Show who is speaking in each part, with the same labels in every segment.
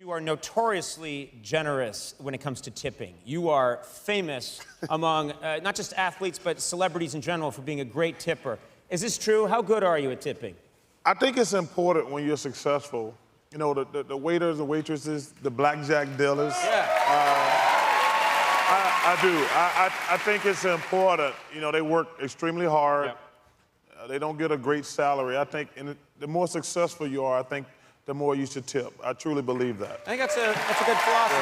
Speaker 1: You are notoriously generous when it comes to tipping. You are famous among not just athletes, but celebrities in general for being a great tipper. Is this true? How good are you at tipping?
Speaker 2: I think it's important when you're successful. You know, the waiters, the waitresses, the blackjack dealers.
Speaker 1: Yeah.
Speaker 2: I do. I think it's important. You know, they work extremely hard.
Speaker 1: Yep.
Speaker 2: They don't get a great salary. I think the more successful you are, I think the more you should tip. I truly believe that.
Speaker 1: I think that's a good philosophy.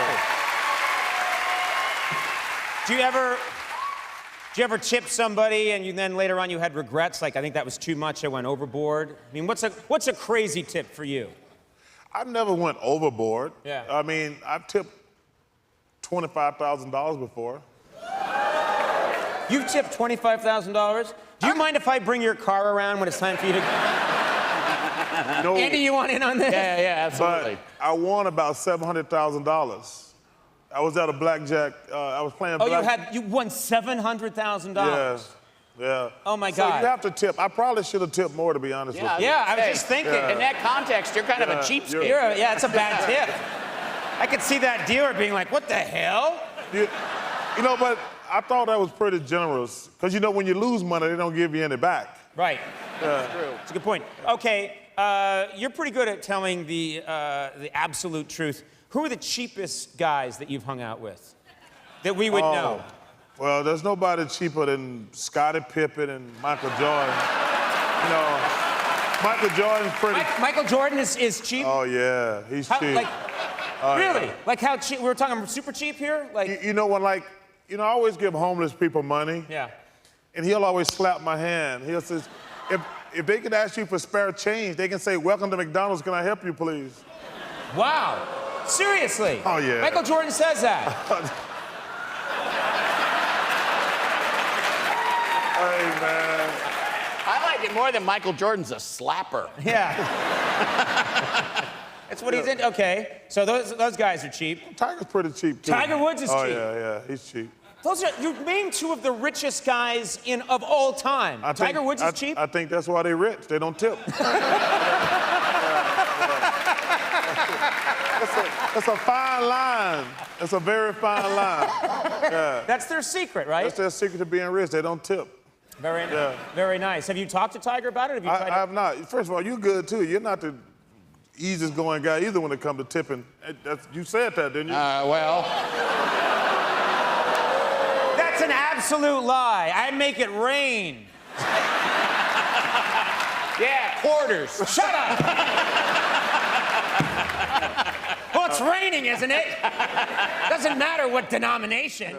Speaker 2: Yeah.
Speaker 1: Do you ever tip somebody and then later on you had regrets? Like, I think that was too much, I went overboard. I mean, what's a crazy tip for you?
Speaker 2: I never went overboard.
Speaker 1: Yeah.
Speaker 2: I mean, I've tipped $25,000 before.
Speaker 1: You've tipped $25,000? Do you mind if I bring your car around when it's time for you to...
Speaker 2: No,
Speaker 1: Andy, you want in on this?
Speaker 3: Yeah, absolutely.
Speaker 2: but I won about $700,000. I was at a blackjack, I was playing blackjack.
Speaker 1: You won $700,000?
Speaker 2: Yes, yeah.
Speaker 1: Oh my
Speaker 2: So
Speaker 1: God.
Speaker 2: you have to tip. I probably should have tipped more, to be honest with you.
Speaker 1: Yeah, I was just thinking.
Speaker 3: In that context, you're kind of a cheapskate.
Speaker 1: Yeah, it's a bad tip. I could see that dealer being like, what the hell?
Speaker 2: You know, but I thought that was pretty generous. Because, you know, when you lose money, they don't give you any back.
Speaker 1: Right.
Speaker 2: Yeah.
Speaker 1: True. It's a good point. Okay, you're pretty good at telling the absolute truth. Who are the cheapest guys that you've hung out with that we would know?
Speaker 2: Well, there's nobody cheaper than Scottie Pippen and Michael Jordan. You know, Michael Jordan's pretty...
Speaker 1: Michael Jordan is cheap?
Speaker 2: Oh, yeah, he's cheap.
Speaker 1: Like, really?
Speaker 2: Yeah.
Speaker 1: Like how cheap? We were talking super cheap here? Like,
Speaker 2: you know, when I always give homeless people money.
Speaker 1: yeah.
Speaker 2: And he'll always slap my hand. He'll say, if they can ask you for spare change, they can say, welcome to McDonald's, can I help you, please?
Speaker 1: Wow. Seriously?
Speaker 2: Oh, yeah.
Speaker 1: Michael Jordan says that.
Speaker 2: Hey, man.
Speaker 3: I like it more than Michael Jordan's a slapper.
Speaker 1: Yeah. That's what he's into. Okay, so those guys are cheap.
Speaker 2: Tiger's pretty cheap, too.
Speaker 1: Tiger Woods is cheap.
Speaker 2: Oh, yeah, he's cheap.
Speaker 1: You've named two of the richest guys of all time. Tiger Woods is cheap?
Speaker 2: I think that's why they're rich. They don't tip. It's a fine line. It's a very fine line. Yeah.
Speaker 1: That's their secret, right?
Speaker 2: That's their secret to being rich. They don't tip.
Speaker 1: Very nice. Have you talked to Tiger about it?
Speaker 2: I have not. First of all, you're good, too. You're not the easiest going guy either when it comes to tipping. You said that, didn't you?
Speaker 3: Well...
Speaker 1: That's an absolute lie. I make it rain.
Speaker 3: Yeah, quarters.
Speaker 1: Shut up! Well, it's raining, isn't it? Doesn't matter what denomination.